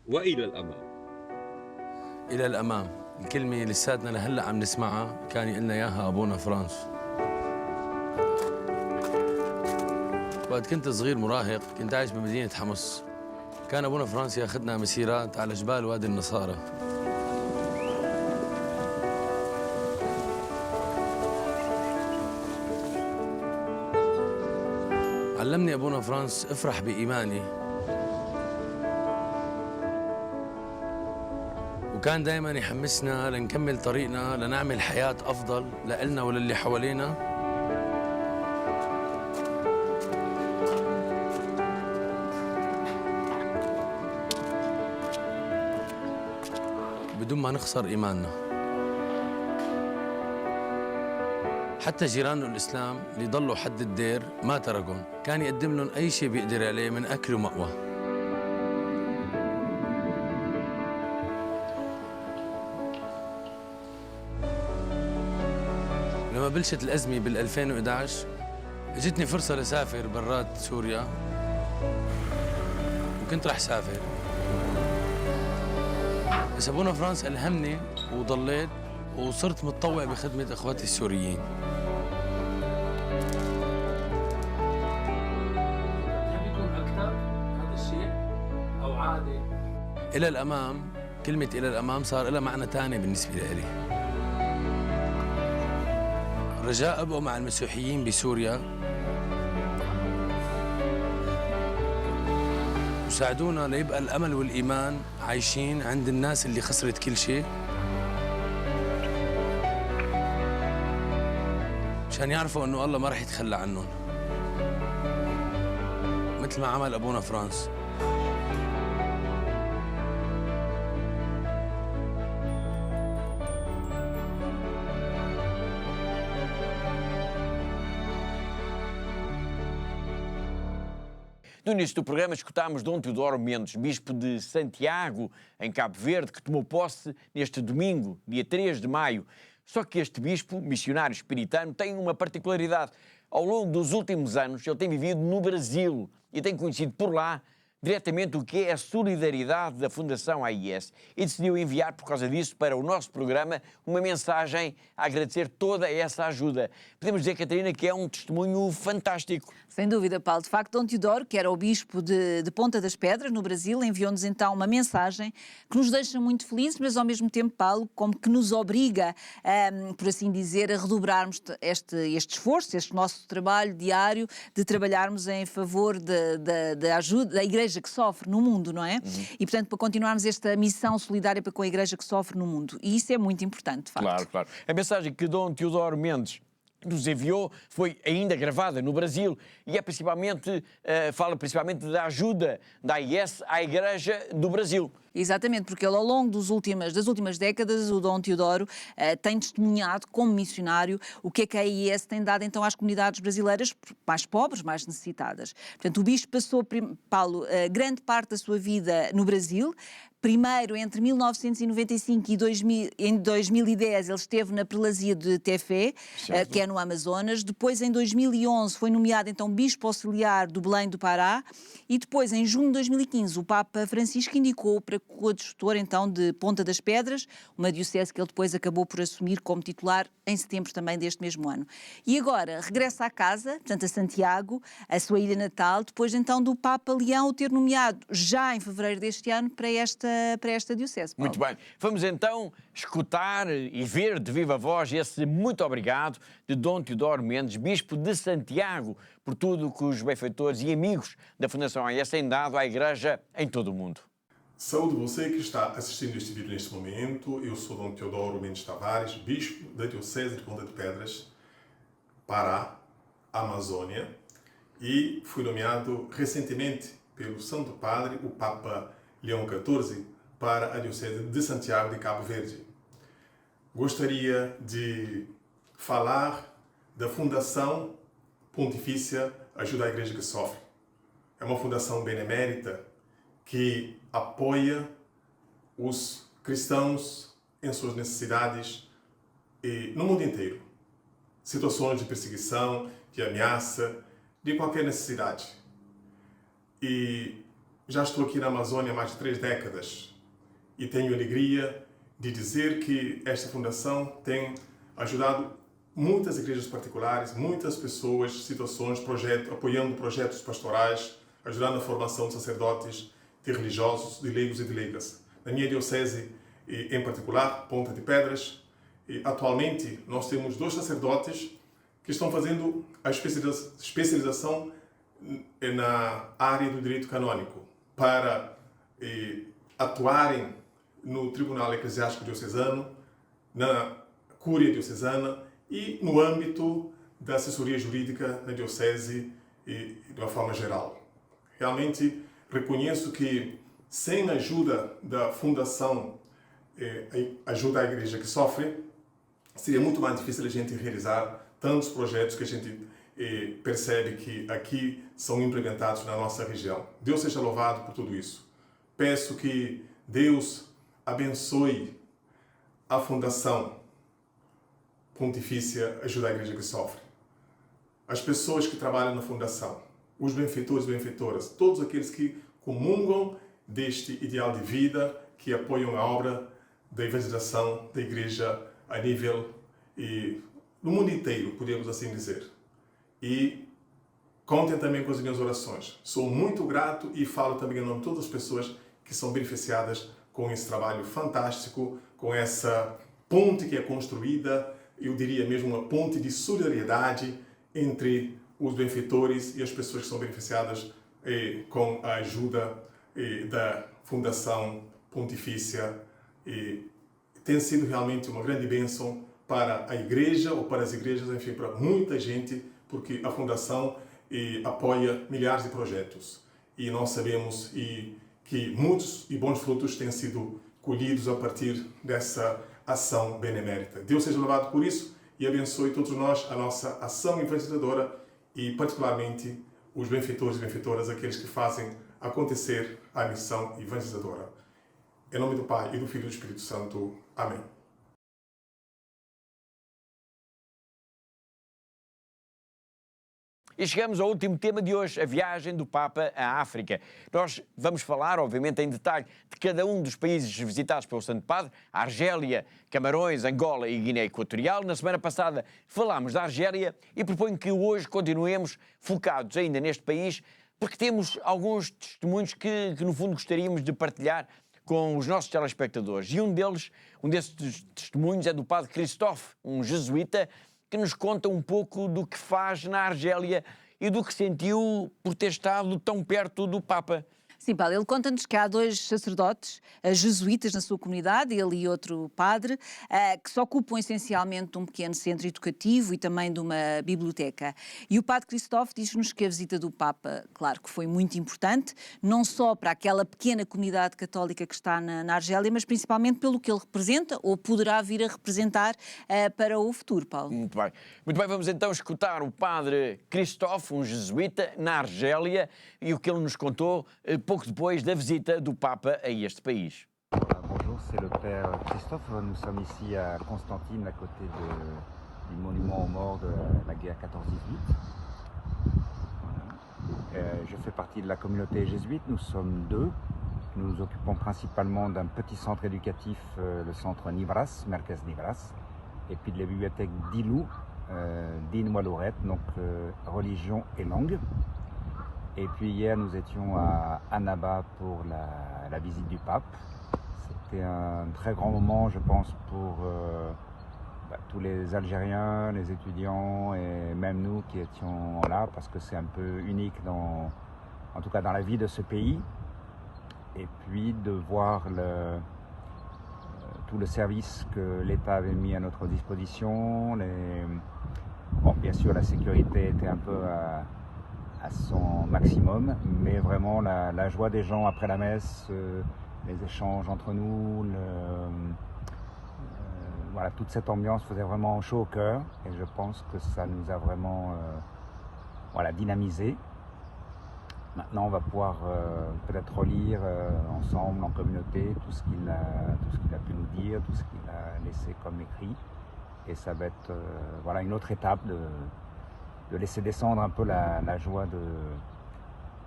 وإلى الأمام. إلى الأمام، الكلمة لساتنا لهلا عم نسمعها كان يقلنا إياها أبونا فرانس. وقت كنت صغير مراهق كنت عايش بمدينة حمص. كان أبونا فرانس ياخذنا مسيرات على جبال وادي النصارى. علمني أبونا فرانس افرح بإيماني، وكان دائما يحمسنا لنكمل طريقنا لنعمل حياة أفضل لإلنا وللي حوالينا. بدون ما نخسر إيماننا. حتى جيرانه الإسلام اللي ضلوا حد الدير ما تركهم، كان يقدم لهم أي شيء بيقدر عليه من أكل ومأوى. لما بلشت الأزمة بال 2011 اجتني فرصة لسافر برات سوريا، وكنت رح سافر، بس أبونا فرانس ألهمني وضليت وصرت متطوع بخدمة إخواتي السوريين. إلى الأمام، كلمة إلى الأمام صار لها معنى تاني بالنسبة لي. رجاء أبقوا مع المسيحيين بسوريا وساعدونا ليبقى الأمل والإيمان عايشين عند الناس اللي خسرت كل شيء، عشان يعرفوا إنه الله ما رح يتخلى عنهم مثل ما عمل أبونا فرانس. No início do programa escutámos Dom Teodoro Mendes, bispo de Santiago, em Cabo Verde, que tomou posse neste domingo, dia 3 de maio. Só que este bispo, missionário espiritano, tem uma particularidade. Ao longo dos últimos anos, ele tem vivido no Brasil e tem conhecido por lá diretamente o que é a solidariedade da Fundação AIS e decidiu enviar, por causa disso, para o nosso programa uma mensagem a agradecer toda essa ajuda. Podemos dizer, Catarina, que é um testemunho fantástico. Sem dúvida, Paulo. De facto, Dom Teodoro, que era o bispo de Ponta das Pedras, no Brasil, enviou-nos então uma mensagem que nos deixa muito felizes, mas ao mesmo tempo, Paulo, como que nos obriga, por assim dizer, a redobrarmos este esforço, este nosso trabalho diário de trabalharmos em favor da ajuda da Igreja que sofre no mundo, não é? E, portanto, para continuarmos esta missão solidária para com a Igreja que sofre no mundo. E isso é muito importante, de facto. Claro, claro. A mensagem que Dom Teodoro Mendes nos enviou foi ainda gravada no Brasil e fala principalmente da ajuda da AIS à Igreja do Brasil. Exatamente, porque ele ao longo das últimas décadas, o Dom Teodoro tem testemunhado como missionário o que é que a AIS tem dado então às comunidades brasileiras mais pobres, mais necessitadas. Portanto, o bispo passou, Paulo, grande parte da sua vida no Brasil. Primeiro, entre 1995 e 2010, ele esteve na prelazia de Tefé, que é no Amazonas. Depois, em 2011, foi nomeado então bispo auxiliar do Belém do Pará. E depois, em junho de 2015, o Papa Francisco indicou para coadjutor então de Ponta das Pedras, uma diocese que ele depois acabou por assumir como titular em setembro também deste mesmo ano. E agora regressa à casa, portanto a Santiago, a sua ilha natal, depois então do Papa Leão o ter nomeado já em fevereiro deste ano para esta diocese. Paulo. Muito bem. Vamos então escutar e ver de viva voz esse muito obrigado de Dom Teodoro Mendes, bispo de Santiago, por tudo que os benfeitores e amigos da Fundação AIS têm dado à Igreja em todo o mundo. Saúde você que está assistindo este vídeo neste momento. Eu sou Dom Teodoro Mendes Tavares, bispo da Diocese de Ponta de Pedras, Pará, Amazônia, e fui nomeado recentemente pelo Santo Padre, o Papa Leão XIV, para a Diocese de Santiago de Cabo Verde. Gostaria de falar da Fundação Pontifícia Ajuda a Igreja que Sofre. É uma fundação benemérita que apoia os cristãos em suas necessidades no mundo inteiro. Situações de perseguição, de ameaça, de qualquer necessidade. E já estou aqui na Amazônia há mais de 3 décadas e tenho a alegria de dizer que esta fundação tem ajudado muitas igrejas particulares, muitas pessoas, situações, apoiando projetos pastorais, ajudando a formação de sacerdotes, de religiosos, de leigos e de leigas. Na minha diocese, em particular, Ponta de Pedras, atualmente nós temos 2 sacerdotes que estão fazendo a especialização na área do direito canônico para atuarem no Tribunal Eclesiástico Diocesano, na Cúria Diocesana e no âmbito da assessoria jurídica na diocese e de uma forma geral. Realmente reconheço que sem a ajuda da Fundação Ajuda a Igreja que Sofre, seria muito mais difícil a gente realizar tantos projetos que a gente percebe que aqui são implementados na nossa região. Deus seja louvado por tudo isso. Peço que Deus abençoe a Fundação Pontifícia Ajuda a Igreja que Sofre, as pessoas que trabalham na Fundação, os benfeitores e benfeitoras, todos aqueles que comungam deste ideal de vida, que apoiam a obra da evangelização da Igreja a nível no mundo inteiro, podemos assim dizer. E contem também com as minhas orações. Sou muito grato e falo também em nome de todas as pessoas que são beneficiadas com esse trabalho fantástico, com essa ponte que é construída, eu diria mesmo uma ponte de solidariedade entre os benfeitores e as pessoas que são beneficiadas com a ajuda da Fundação Pontifícia. Tem sido realmente uma grande bênção para a igreja ou para as igrejas, enfim, para muita gente, porque a Fundação apoia milhares de projetos. E nós sabemos que muitos e bons frutos têm sido colhidos a partir dessa ação benemérita. Deus seja louvado por isso e abençoe todos nós a nossa ação evangelizadora e particularmente os benfeitores e benfeitoras, aqueles que fazem acontecer a missão evangelizadora. Em nome do Pai e do Filho e do Espírito Santo. Amém. E chegamos ao último tema de hoje, a viagem do Papa à África. Nós vamos falar, obviamente, em detalhe de cada um dos países visitados pelo Santo Padre, a Argélia, Camarões, Angola e Guiné Equatorial. Na semana passada falámos da Argélia e proponho que hoje continuemos focados ainda neste país, porque temos alguns testemunhos que no fundo, gostaríamos de partilhar com os nossos telespectadores. E um desses testemunhos é do Padre Christophe, um jesuíta, que nos conta um pouco do que faz na Argélia e do que sentiu por ter estado tão perto do Papa. Sim, Paulo, ele conta-nos que há 2 sacerdotes jesuítas na sua comunidade, ele e outro padre, que se ocupam essencialmente de um pequeno centro educativo e também de uma biblioteca. E o padre Christophe diz-nos que a visita do Papa, claro que foi muito importante, não só para aquela pequena comunidade católica que está na Argélia, mas principalmente pelo que ele representa ou poderá vir a representar para o futuro, Paulo. Muito bem. Muito bem, vamos então escutar o padre Christophe, um jesuíta, na Argélia, e o que ele nos contou pouco depois da visita do Papa a este país. Bonjour, c'est le Père Christophe. Nous sommes ici à Constantine, à côté du monument aux morts de la guerre 14-18. Je fais partie de la communauté jésuite, nous sommes 2. Nous nous occupons principalement d'un petit centre éducatif, le centre Nivras, Merkez Nivras, et puis de la bibliothèque d'Ilou, d'Inoualourette, donc religion et langue. Et puis hier, nous étions à Annaba pour la visite du pape. C'était un très grand moment, je pense, pour tous les Algériens, les étudiants et même nous qui étions là, parce que c'est un peu unique, en tout cas dans la vie de ce pays. Et puis de voir tout le service que l'État avait mis à notre disposition. Bon, bien sûr, la sécurité était un peu à son maximum, mais vraiment la joie des gens après la messe, les échanges entre nous, voilà, toute cette ambiance faisait vraiment chaud au cœur et je pense que ça nous a vraiment dynamisé. Maintenant, on va pouvoir peut-être relire ensemble, en communauté, tout ce qu'il a pu nous dire, tout ce qu'il a laissé comme écrit, et ça va être une autre étape de laisser descendre un peu la joie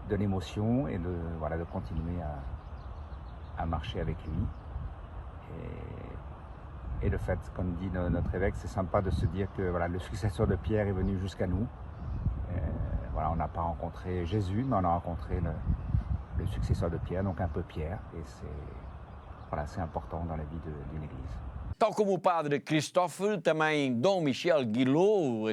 de l'émotion et de continuer à marcher avec lui. Et le fait, comme dit notre évêque, c'est sympa de se dire que le successeur de Pierre est venu jusqu'à nous. On n'a pas rencontré Jésus, mais on a rencontré le successeur de Pierre, donc un peu Pierre, et c'est important dans la vie d'une église. Tal como o padre Christophe, também Dom Michel Guillot,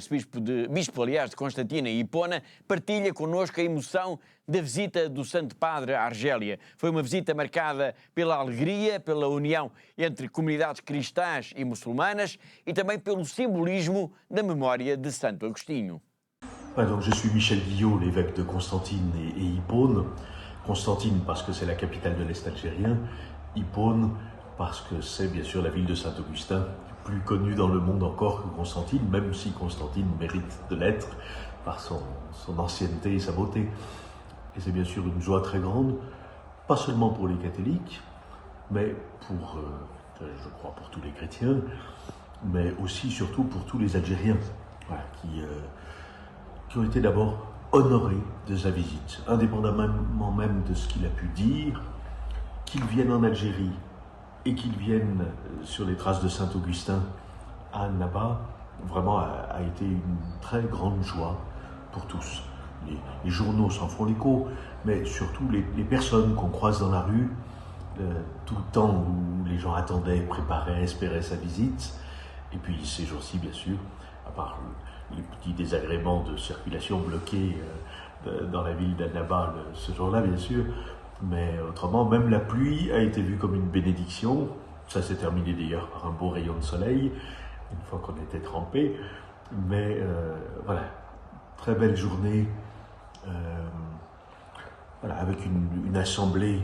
bispo de Constantina e Hipona, partilha connosco a emoção da visita do Santo Padre à Argélia. Foi uma visita marcada pela alegria, pela união entre comunidades cristãs e muçulmanas e também pelo simbolismo da memória de Santo Agostinho. Donc je suis Michel Guillot, l'évêque de Constantine et Hippone. Constantine parce que c'est la capitale de l'Est algérien, Hippone parce que c'est bien sûr la ville de Saint-Augustin, plus connue dans le monde encore que Constantine, même si Constantine mérite de l'être par son ancienneté et sa beauté. Et c'est bien sûr une joie très grande, pas seulement pour les catholiques, mais je crois pour tous les chrétiens, mais aussi surtout pour tous les Algériens, qui ont été d'abord honorés de sa visite, indépendamment même de ce qu'il a pu dire, qu'ils viennent en Algérie et qu'ils viennent sur les traces de Saint-Augustin à Annaba, vraiment a été une très grande joie pour tous. Les journaux s'en font l'écho, mais surtout les personnes qu'on croise dans la rue, tout le temps où les gens attendaient, préparaient, espéraient sa visite, et puis ces jours-ci, bien sûr, à part les petits désagréments de circulation bloqués dans la ville d'Annaba ce jour-là, bien sûr, mais autrement, même la pluie a été vue comme une bénédiction. Ça s'est terminé d'ailleurs par un beau rayon de soleil, une fois qu'on était trempés. Mais très belle journée, avec une assemblée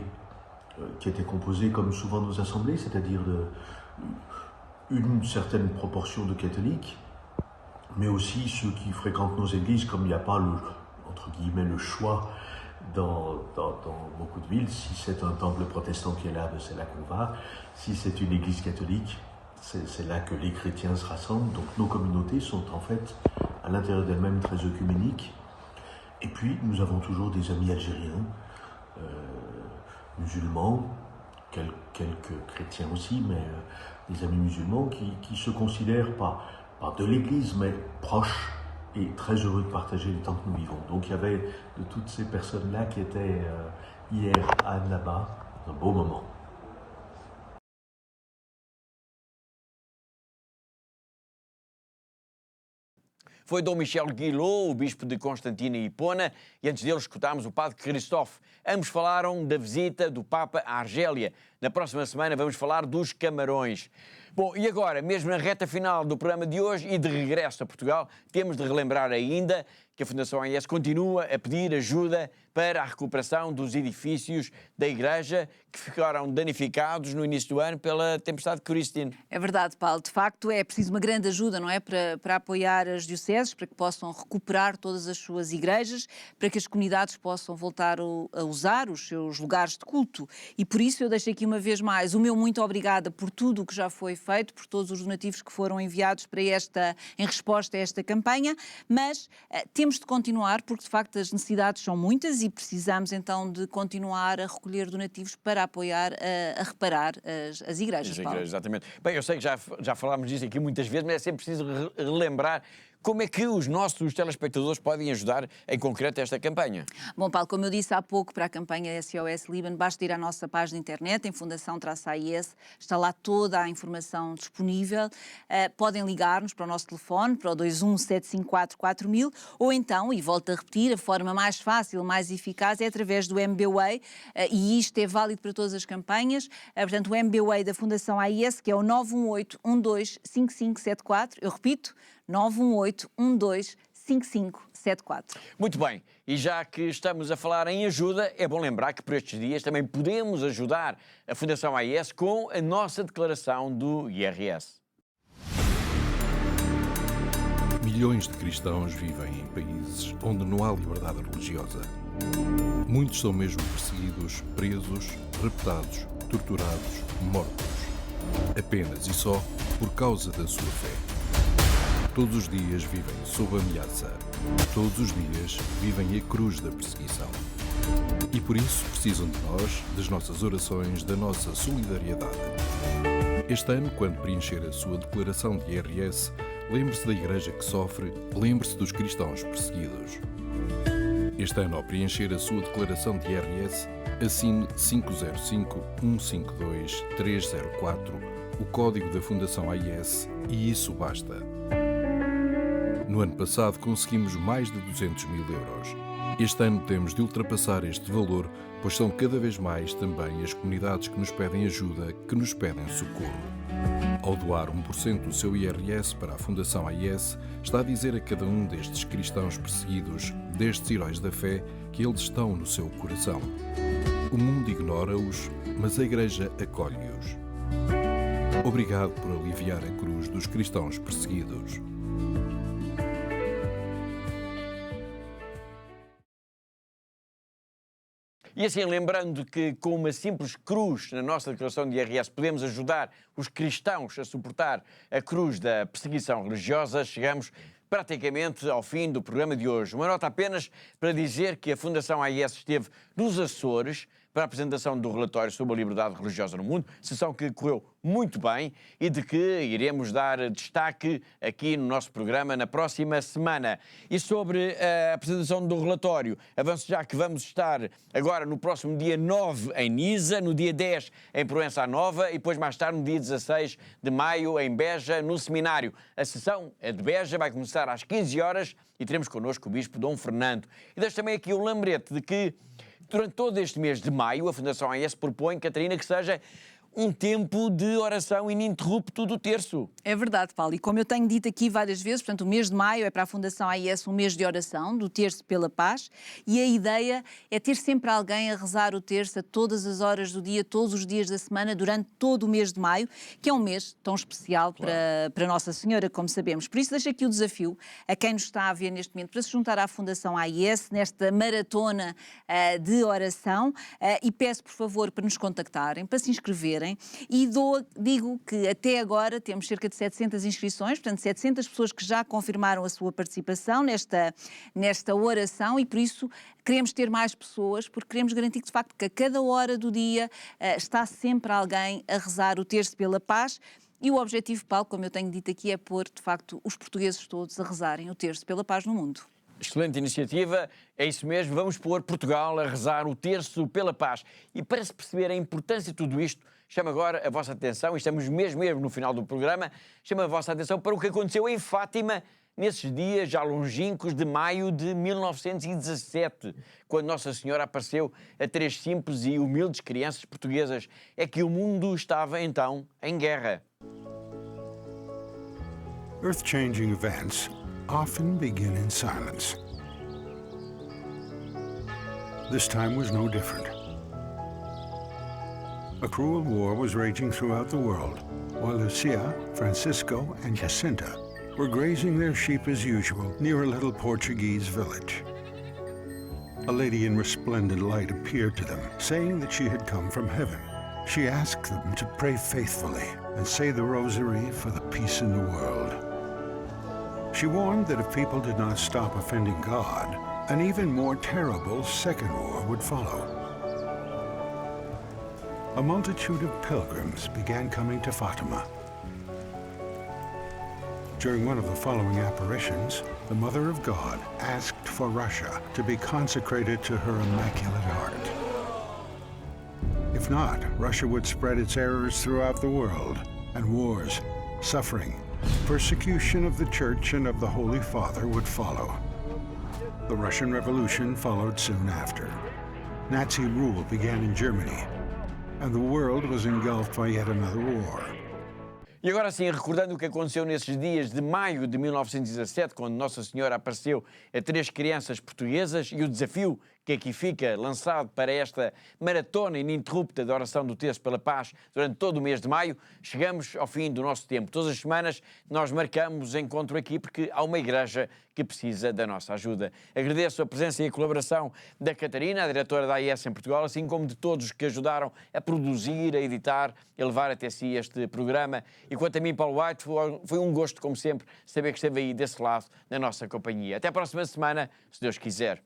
qui était composée comme souvent nos assemblées, c'est-à-dire une certaine proportion de catholiques, mais aussi ceux qui fréquentent nos églises, comme il n'y a pas entre guillemets le choix dans beaucoup de villes. Si c'est un temple protestant qui est là, c'est là qu'on va. Si c'est une église catholique, c'est là que les chrétiens se rassemblent. Donc nos communautés sont en fait à l'intérieur d'elles-mêmes très œcuméniques. Et puis, nous avons toujours des amis algériens, musulmans, quelques chrétiens aussi, mais des amis musulmans qui se considèrent pas de l'Église, mais proches et très heureux de partager les temps que nous vivons. Donc il y avait de toutes ces personnes-là qui étaient hier à Annaba, un beau moment. Foi Dom Michel Guillot, o bispo de Constantina e Hipona, e antes dele escutámos o padre Christophe. Ambos falaram da visita do Papa à Argélia. Na próxima semana vamos falar dos Camarões. Bom, e agora, mesmo na reta final do programa de hoje e de regresso a Portugal, temos de relembrar ainda que a Fundação AIS continua a pedir ajuda para a recuperação dos edifícios da Igreja que ficaram danificados no início do ano pela tempestade Christine. É verdade, Paulo. De facto, é preciso uma grande ajuda, não é? Para apoiar as dioceses, para que possam recuperar todas as suas igrejas, para que as comunidades possam voltar a usar os seus lugares de culto. E por isso eu deixo aqui uma vez mais o meu muito obrigada por tudo o que já foi feito, por todos os donativos que foram enviados em resposta a esta campanha, mas temos de continuar porque de facto as necessidades são muitas e precisamos então de continuar a recolher donativos para apoiar, a reparar as igrejas. As igrejas, exatamente. Bem, eu sei que já falámos disso aqui muitas vezes, mas é sempre preciso relembrar como é que os nossos telespectadores podem ajudar em concreto esta campanha. Bom, Paulo, como eu disse há pouco, para a campanha SOS Líbano, basta ir à nossa página de internet, em Fundação-AIS, está lá toda a informação disponível. Podem ligar-nos para o nosso telefone, para o 217544000, ou então, e volto a repetir, a forma mais fácil, mais eficaz é através do MBWay, e isto é válido para todas as campanhas. Portanto, o MBWay da Fundação AIS, que é o 918-125574, eu repito, 918-125574. Muito bem, e já que estamos a falar em ajuda, é bom lembrar que por estes dias também podemos ajudar a Fundação AIS com a nossa declaração do IRS. Milhões de cristãos vivem em países onde não há liberdade religiosa. Muitos são mesmo perseguidos, presos, raptados, torturados, mortos. Apenas e só por causa da sua fé. Todos os dias vivem sob ameaça. Todos os dias vivem a cruz da perseguição. E por isso precisam de nós, das nossas orações, da nossa solidariedade. Este ano, quando preencher a sua declaração de IRS, lembre-se da Igreja que sofre, lembre-se dos cristãos perseguidos. Este ano, ao preencher a sua declaração de IRS, assine 505-152-304, o código da Fundação AIS, e isso basta. No ano passado conseguimos mais de 200 mil euros. Este ano temos de ultrapassar este valor, pois são cada vez mais também as comunidades que nos pedem ajuda, que nos pedem socorro. Ao doar 1% do seu IRS para a Fundação AIS, está a dizer a cada um destes cristãos perseguidos, destes heróis da fé, que eles estão no seu coração. O mundo ignora-os, mas a Igreja acolhe-os. Obrigado por aliviar a cruz dos cristãos perseguidos. E assim, lembrando que com uma simples cruz na nossa declaração de IRS podemos ajudar os cristãos a suportar a cruz da perseguição religiosa, chegamos praticamente ao fim do programa de hoje. Uma nota apenas para dizer que a Fundação AIS esteve nos Açores para a apresentação do relatório sobre a liberdade religiosa no mundo, sessão que correu muito bem e de que iremos dar destaque aqui no nosso programa na próxima semana. E sobre a apresentação do relatório, avanço já que vamos estar agora no próximo dia 9 em Nisa, no dia 10 em Proença Nova e depois mais tarde no dia 16 de maio em Beja, no seminário. A sessão de Beja vai começar às 15 horas e teremos connosco o Bispo Dom Fernando. E deixo também aqui um lembrete de que durante todo este mês de maio, a Fundação AIS propõe, Catarina, que seja um tempo de oração ininterrupto do terço. É verdade, Paulo, e como eu tenho dito aqui várias vezes, portanto, o mês de maio é para a Fundação AIS um mês de oração, do terço pela paz, e a ideia é ter sempre alguém a rezar o terço a todas as horas do dia, todos os dias da semana, durante todo o mês de maio, que é um mês tão especial para Nossa Senhora, como sabemos. Por isso deixo aqui o desafio a quem nos está a ver neste momento para se juntar à Fundação AIS nesta maratona de oração e peço, por favor, para nos contactarem, para se inscrever. inscreverem e digo que até agora temos cerca de 700 inscrições, portanto 700 pessoas que já confirmaram a sua participação nesta oração e por isso queremos ter mais pessoas, porque queremos garantir que, de facto, que a cada hora do dia está sempre alguém a rezar o terço pela paz. E o objetivo, Paulo, como eu tenho dito aqui, é pôr, de facto, os portugueses todos a rezarem o terço pela paz no mundo. Excelente iniciativa, é isso mesmo, vamos pôr Portugal a rezar o terço pela paz. E para se perceber a importância de tudo isto, chamo agora a vossa atenção, e estamos mesmo no final do programa, chamo a vossa atenção para o que aconteceu em Fátima, nesses dias já longínquos de maio de 1917, quando Nossa Senhora apareceu a 3 simples e humildes crianças portuguesas. É que o mundo estava então em guerra. Earth-changing events often begin in silence. This time was no different. A cruel war was raging throughout the world, while Lucia, Francisco, and Jacinta were grazing their sheep as usual near a little Portuguese village. A lady in resplendent light appeared to them, saying that she had come from heaven. She asked them to pray faithfully and say the rosary for the peace in the world. She warned that if people did not stop offending God, an even more terrible second war would follow. A multitude of pilgrims began coming to Fatima. During one of the following apparitions, the Mother of God asked for Russia to be consecrated to her Immaculate Heart. If not, Russia would spread its errors throughout the world, and wars, suffering, persecution of the Church and of the Holy Father would follow. The Russian Revolution followed soon after. Nazi rule began in Germany, and the world was engulfed by yet another war. E agora sim, recordando o que aconteceu nesses dias de maio de 1917, quando Nossa Senhora apareceu a 3 crianças portuguesas, e o desafio que aqui fica lançado para esta maratona ininterrupta da oração do terço pela paz durante todo o mês de maio, chegamos ao fim do nosso tempo. Todas as semanas nós marcamos encontro aqui porque há uma igreja que precisa da nossa ajuda. Agradeço a presença e a colaboração da Catarina, a diretora da AIS em Portugal, assim como de todos os que ajudaram a produzir, a editar e a levar até si este programa. E quanto a mim, Paulo White, foi um gosto, como sempre, saber que esteve aí desse lado na nossa companhia. Até a próxima semana, se Deus quiser.